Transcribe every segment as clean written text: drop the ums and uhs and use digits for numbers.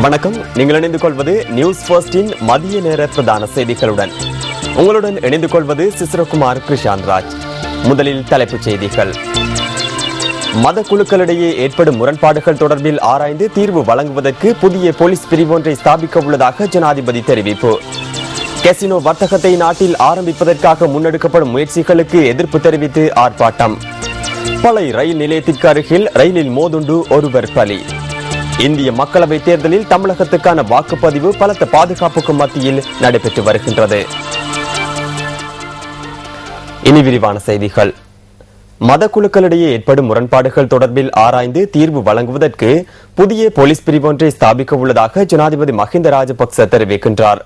வணக்கம். நீங்கள் இணைந்து கொள்வது நியூஸ் ஃபர்ஸ்டின் மதிய நேர பிரதான செய்திகளுடன். உங்களுடன் இணைந்து கொள்வது சிசிரகுமார் கிருஷாந்த்ராஜ். முதலில் தலைப்புச் செய்திகள். மத குழுக்களிடையே ஏற்படும் முரண்பாடுகள் தொடர்பில் ஆராய்ந்து தீர்வு வழங்குவதற்கு புதிய போலீஸ் பிரிவு ஒன்றை ஸ்தாபிக்க உள்ளதாக ஜனாதிபதி தெரிவிப்பு. கசினோ வர்த்தகத்தை நாட்டில் ஆரம்பிப்பதற்காக முன்னெடுக்கப்படும் முயற்சிகளுக்கு எதிர்ப்பு தெரிவித்து ஆர்ப்பாட்டம். பழைய ரயில் நிலையத்திற்கு அருகில் ரயிலில் மோதுண்டு ஒருவர் பலி. இந்திய மக்களவைத் தேர்தலில் தமிழகத்துக்கான வாக்குப்பதிவு பலத்த பாதுகாப்புக்கு மத்தியில் நடைபெற்று வருகின்றது. இனி விரிவான செய்திகள். மத குழுக்களிடையே ஏற்படும் முரண்பாடுகள் தொடர்பில் ஆராய்ந்து தீர்வு வழங்குவதற்கு புதிய போலீஸ் பிரிவு ஒன்றை ஸ்தாபிக்க உள்ளதாக ஜனாதிபதி மஹிந்த ராஜபக்ச தெரிவிக்கின்றார்.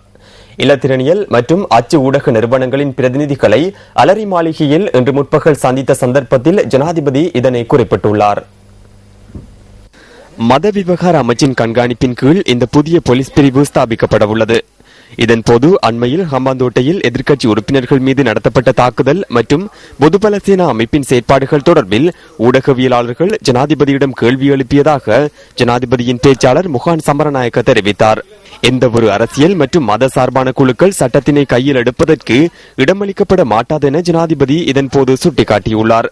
இலத்திரனியல் மற்றும் அச்சு ஊடக நிறுவனங்களின் பிரதிநிதிகளை அலரி மாளிகையில் இன்று முற்பகல் சந்தித்த சந்தர்ப்பத்தில் ஜனாதிபதி இதனை குறிப்பிட்டுள்ளார். மத விவகார அமைச்சின் கண்காணிப்பின் கீழ் இந்த புதிய போலீஸ் பிரிவு ஸ்தாபிக்கப்பட உள்ளது. இதன்போது அண்மையில் ஹம்பாந்தோட்டையில் எதிர்க்கட்சி உறுப்பினர்கள் மீது நடத்தப்பட்ட தாக்குதல் மற்றும் பொதுபல சேனா அமைப்பின் செயற்பாடுகள் தொடர்பில் ஊடகவியலாளர்கள் ஜனாதிபதியிடம் கேள்வி எழுப்பியதாக ஜனாதிபதியின் பேச்சாளர் முகான் சமரநாயக்க தெரிவித்தார். எந்த ஒரு அரசியல் மற்றும் மத சார்பான குழுக்கள் சட்டத்தினை கையில் எடுப்பதற்கு இடமளிக்கப்பட மாட்டாது என ஜனாதிபதி இதன்போது சுட்டிக்காட்டியுள்ளார்.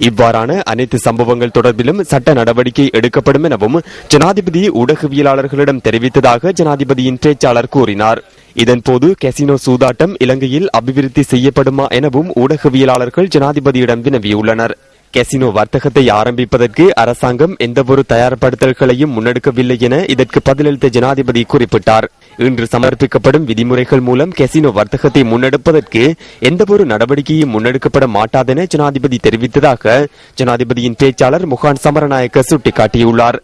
இவ்வாறான அனைத்து சம்பவங்கள் தொடர்பிலும் சட்ட நடவடிக்கை எடுக்கப்படும் எனவும் ஜனாதிபதி ஊடகவியலாளர்களிடம் தெரிவித்ததாக ஜனாதிபதியின் பேச்சாளர் கூறினார். இதன்போது கசினோ சூதாட்டம் இலங்கையில் அபிவிருத்தி செய்யப்படுமா எனவும் ஊடகவியலாளர்கள் ஜனாதிபதியிடம் வினவியுள்ளனர். கசினோ வர்த்தகத்தை ஆரம்பிப்பதற்கு அரசாங்கம் எந்தவொரு தயார்படுத்தல்களையும் முன்னெடுக்கவில்லை என இதற்கு பதிலளித்த ஜனாதிபதி குறிப்பிட்டார். இன்று சமர்ப்பிக்கப்படும் விதிமுறைகள் மூலம் கசினோ வர்த்தகத்தை முன்னெடுப்பதற்கு எந்தவொரு நடவடிக்கையும் முன்னெடுக்கப்பட மாட்டாதென ஜனாதிபதி தெரிவித்ததாக ஜனாதிபதியின் பேச்சாளர் முகான் சமரநாயக்க சுட்டிக்காட்டியுள்ளார்.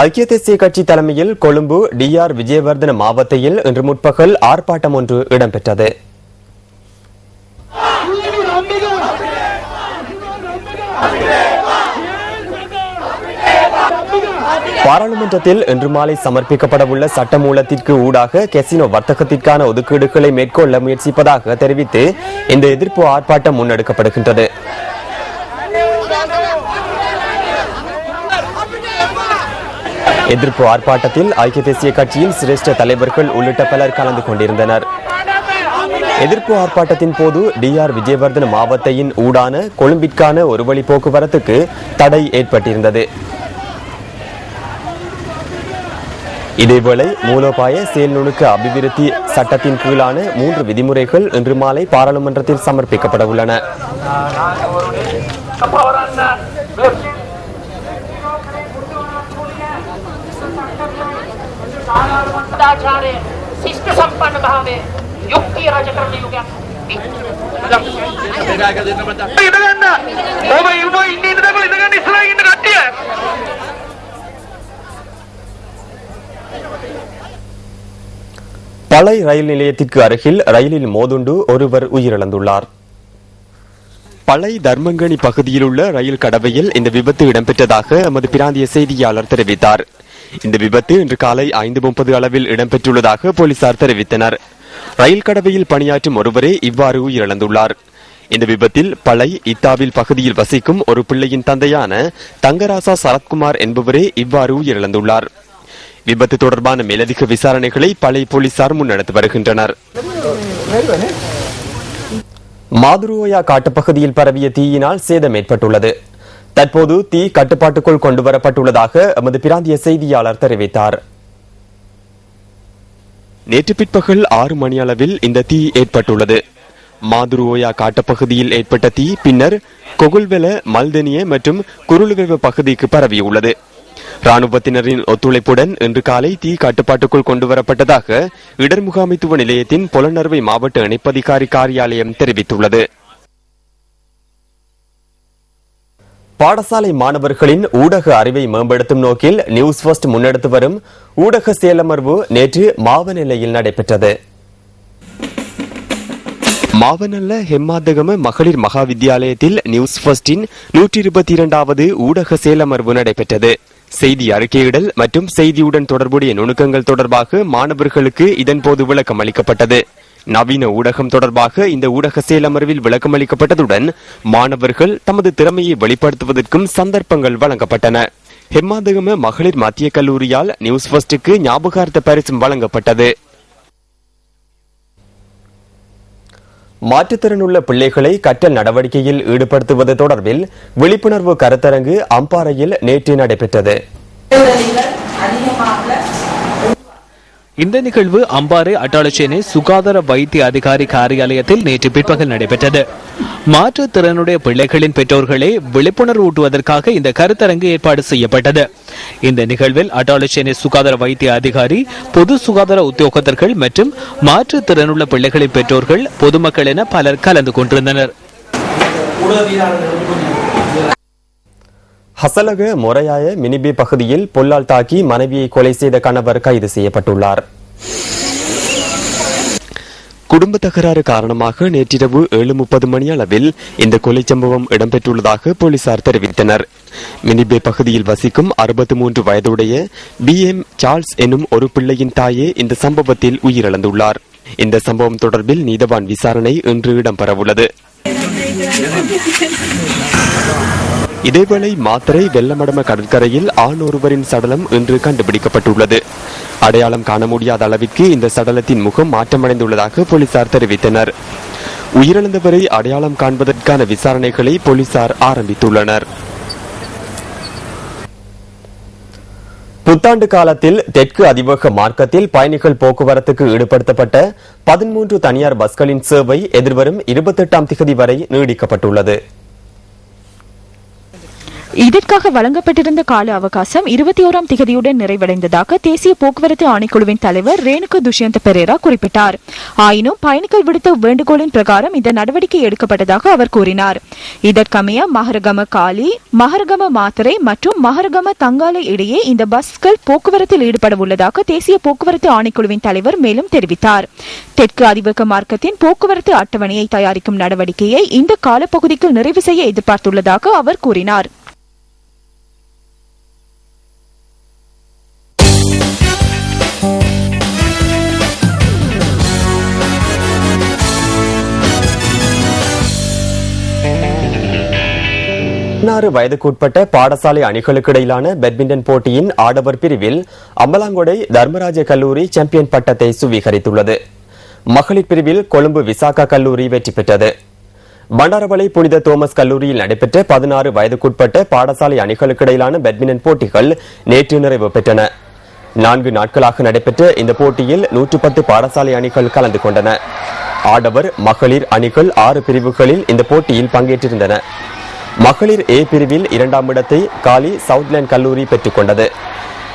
ஐக்கிய தேசிய கட்சி தலைமையில் கொழும்பு DR விஜயவர்தன மாவட்டத்தில் இன்று முற்பகல் ஆர்ப்பாட்டம் ஒன்று இடம்பெற்றது. பாராளுமன்றத்தில் இன்று மாலை சமர்ப்பிக்கப்படவுள்ள சட்டமூலத்திற்கு ஊடாக கசினோ வர்த்தகத்திற்கான ஒதுக்கீடுகளை மேற்கொள்ள முயற்சிப்பதாக தெரிவித்து இந்த எதிர்ப்பு ஆர்ப்பாட்டம் முன்னெடுக்கப்படுகின்றது. எதிர்ப்பு ஆர்ப்பாட்டத்தில் ஐக்கிய தேசிய கட்சியின் சிரேஷ்ட தலைவர்கள் உள்ளிட்ட பலர் கலந்து கொண்டிருந்தனர். எதிர்ப்பு ஆர்ப்பாட்டத்தின் போது DR விஜயவர்தன மாவட்டத்தின் ஊடான கொழும்பிற்கான ஒரு வழி போக்குவரத்துக்கு தடை ஏற்பட்டிருந்தது. இதேவேளை மூலோபாய செயல் நுணுக்க அபிவிருத்தி சட்டத்தின் கீழான 3 விதிமுறைகள் இன்று மாலை பாராளுமன்றத்தில் சமர்ப்பிக்கப்பட உள்ளன. பழைய ரயில் நிலையத்திற்கு அருகில் ரயிலில் மோதுண்டு ஒருவர் உயிரிழந்துள்ளார். பழைய தர்மங்கனி பகுதியில் உள்ள ரயில் கடவையில் இந்த விபத்து இடம்பெற்றதாக எமது பிராந்திய செய்தியாளர் தெரிவித்தார். இந்த விபத்து இன்று காலை 5:30 அளவில் இடம்பெற்றுள்ளதாக போலீசார் தெரிவித்தனர். ரயில் கடவையில் பணியாற்றும் ஒருவரே இவ்வாறு உயிரிழந்துள்ளார். இந்த விபத்தில் பழைய இத்தாவில் பகுதியில் வசிக்கும் ஒரு பிள்ளையின் தந்தையான தங்கராசா சரத்குமார் என்பவரே இவ்வாறு உயிரிழந்துள்ளார். விபத்து தொடர்பான மேலதிக விசாரணைகளை பழைய போலீசார் முன்னெடுத்து வருகின்றனர். மாதுருவோயா காட்டுப்பகுதியில் பரவிய தீயினால் சேதம் ஏற்பட்டுள்ளது. தற்போது தீ கட்டுப்பாட்டுக்குள் கொண்டுவரப்பட்டுள்ளதாக எமது பிராந்திய செய்தியாளர் தெரிவித்தார். நேற்று பிற்பகல் 6 மணி அளவில் இந்த தீ ஏற்பட்டுள்ளது. மாதுருவோயா காட்டுப்பகுதியில் ஏற்பட்ட தீ பின்னர் கொகுல்வெல, மல்தனிய மற்றும் குருளுவெவ பகுதிக்கு பரவியுள்ளது. ராணுவத்தினரின் ஒத்துழைப்புடன் இன்று காலை தீ கட்டுப்பாட்டுக்குள் கொண்டுவரப்பட்டதாக இடர் முகாமைத்துவ நிலையத்தின் புலனறுவை மாவட்ட இணைப்பதிகாரி காரியாலயம் தெரிவித்துள்ளது. பாடசாலை மாணவர்களின் ஊடக அறிவை மேம்படுத்தும் நோக்கில் நியூஸ் ஃபர்ஸ்ட் முன்னெடுத்து வரும் ஊடக செயலமர்வு நேற்று மாவனெல்லையில் நடைபெற்றது. மாவனல்ல ஹெம்மாதகம மகளிர் மகா வித்தியாலயத்தில் நியூஸ் ஃபர்ஸ்டின் 122வது ஊடக செயலமர்வு நடைபெற்றது. செய்தி அறிக்கையிடல் மற்றும் செய்தியுடன் தொடர்புடைய நுணுக்கங்கள் தொடர்பாக மாணவர்களுக்கு இதன்போது விளக்கம் அளிக்கப்பட்டது. நவீன ஊடகம் தொடர்பாக இந்த ஊடக செயலமர்வில் விளக்கமளிக்கப்பட்டதுடன் மாணவர்கள் தமது திறமையை வெளிப்படுத்துவதற்கும் சந்தர்ப்பங்கள் வழங்கப்பட்டன. ஹெம்மாந்தகம மகளிர் மத்திய கல்லூரியால் நியூஸ் ஃபர்ஸ்டுக்கு ஞாபகார்த்த பரிசும் வழங்கப்பட்டது. மாற்றுத்திறனுள்ள பிள்ளைகளை கற்றல் நடவடிக்கையில் ஈடுபடுத்துவது தொடர்பில் விழிப்புணர்வு கருத்தரங்கு அம்பாறையில் நேற்று நடைபெற்றது. இந்த நிகழ்வு அம்பாறை அட்டாளச்சேனை சுகாதார வைத்திய அதிகாரி காரியாலயத்தில் நேற்று பிற்பகல் நடைபெற்றது. மாற்றுத்திறனுடைய பிள்ளைகளின் பெற்றோர்களை விழிப்புணர்வு ஊட்டுவதற்காக இந்த கருத்தரங்கு ஏற்பாடு செய்யப்பட்டது. இந்த நிகழ்வில் அட்டாளச்சேனை சுகாதார வைத்திய அதிகாரி, பொது சுகாதார உத்தியோகத்தர்கள் மற்றும் மாற்றுத்திறனுள்ள பிள்ளைகளின் பெற்றோர்கள், பொதுமக்கள் என பலர் கலந்து கொண்டிருந்தனர். ஹசலக மொரையாய மினிபி பகுதியில் பொல்லால் தாக்கி மனைவியை கொலை செய்த கணவர் கைது செய்யப்பட்டுள்ளார். குடும்ப தகராறு காரணமாக நேற்றிரவு 7:30 மணி அளவில் இந்த கொலை சம்பவம் இடம்பெற்றுள்ளதாக போலீசார் தெரிவித்தனர். மினிபே பகுதியில் வசிக்கும் 63 வயதுடைய BM சார்ல்ஸ் எனும் ஒரு பிள்ளையின் தாயே இந்த சம்பவத்தில் உயிரிழந்துள்ளார். இந்த சம்பவம் தொடர்பில் நீதவான் விசாரணை இன்று இடம்பெறவுள்ளது. இதேவேளை மாத்தறை வெள்ளமடம கடற்கரையில் ஆண் ஒருவரின் சடலம் இன்று கண்டுபிடிக்கப்பட்டுள்ளது. அடையாளம் காண முடியாத அளவிற்கு இந்த சடலத்தின் முகம் மாற்றமடைந்துள்ளதாக போலீசார் தெரிவித்தனர். உயிரிழந்தவரை அடையாளம் காண்பதற்கான விசாரணைகளை போலீசார் ஆரம்பித்துள்ளனர். புத்தாண்டு காலத்தில் தெற்கு அதிவேக மார்க்கத்தில் பயணிகள் போக்குவரத்துக்கு ஈடுபடுத்தப்பட்ட 13 தனியார் பஸ்களின் சேவை எதிர்வரும் 28ஆம் திகதி வரை நீடிக்கப்பட்டுள்ளது. இதற்காக வழங்கப்பட்டிருந்த கால அவகாசம் 21ஆம் திகதியுடன் நிறைவடைந்ததாக தேசிய போக்குவரத்து ஆணைக்குழுவின் தலைவர் ரேணுகா துஷ்யந்த பெரேரா குறிப்பிட்டார். ஆயினும் பயணிகள் விடுத்த வேண்டுகோளின் பிரகாரம் இந்த நடவடிக்கை எடுக்கப்பட்டதாக அவர் கூறினார். இதற்கமைய மஹரகம காலி, மஹரகம மாத்தரை மற்றும் மஹரகம தங்காலை இடையே இந்த பஸ்கள் போக்குவரத்தில் ஈடுபட உள்ளதாக தேசிய போக்குவரத்து ஆணைக்குழுவின் தலைவர் மேலும் தெரிவித்தார். தெற்கு அதிவேக மார்க்கத்தின் போக்குவரத்து அட்டவணையை தயாரிக்கும் நடவடிக்கையை இந்த காலப்பகுதிக்குள் நிறைவு செய்ய எதிர்பார்த்துள்ளதாக அவர் கூறினார். வயதுக்குட்பட்ட பாடசாலை அணிகளுக்கு இடையிலான பேட்மிண்டன் போட்டியின் ஆடவர் பிரிவில் அம்பலாங்கொடை தர்மராஜ கல்லூரி சாம்பியன் பட்டத்தை சுவீகரித்துள்ளது. மகளிர் பிரிவில் கொழும்பு விசாகா கல்லூரி வெற்றி பெற்றது. பண்டாரவளை புனித தோமஸ் கல்லூரியில் நடைபெற்ற 16 வயதுக்குட்பட்ட பாடசாலை அணிகளுக்கு இடையிலான பேட்மிண்டன் போட்டிகள் நேற்று நிறைவு பெற்றன. 4 நாட்களாக நடைபெற்ற இந்த போட்டியில் 110 பாடசாலை அணிகள் கலந்து கொண்டன. ஆடவர், மகளிர் அணிகள் 6 பிரிவுகளில் இந்த போட்டியில் பங்கேற்றிருந்தன. மகளிர் A பிரிவில் 2ஆம் இடத்தை காலி சவுத்லேண்ட் கல்லூரி பெற்றுக் கொண்டது.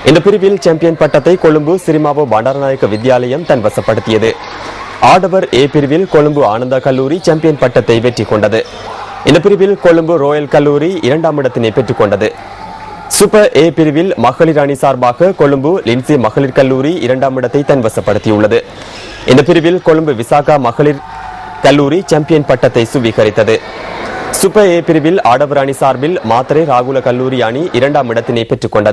இந்த பிரிவில் சாம்பியன் பட்டத்தை கொழும்பு சிரிமாவோ பண்டாரநாயக்க வித்யாலயம் தன்வசப்படுத்தியது. ஆடவர் A பிரிவில் கொழும்பு ஆனந்தா கல்லூரி சாம்பியன் பட்டத்தை வெற்றி கொண்டது. இந்த பிரிவில் கொழும்பு ரோயல் கல்லூரி 2ஆம் இடத்தினை பெற்றுக் கொண்டது. சூப்பர் A பிரிவில் மகளிர் அணி சார்பாக கொழும்பு லின்சி மகளிர் கல்லூரி 2ஆம் இடத்தை தன்வசப்படுத்தியுள்ளது. இந்த பிரிவில் கொழும்பு விசாகா மகளிர் கல்லூரி சாம்பியன் பட்டத்தை சுவீகரித்தது. சூப்பர் A பிரிவில் ஆடவர் அணி சார்பில் மாத்தரை ராகுல கல்லூரி அணி 2ஆம் இடத்தினை பெற்றுக் கொண்டது.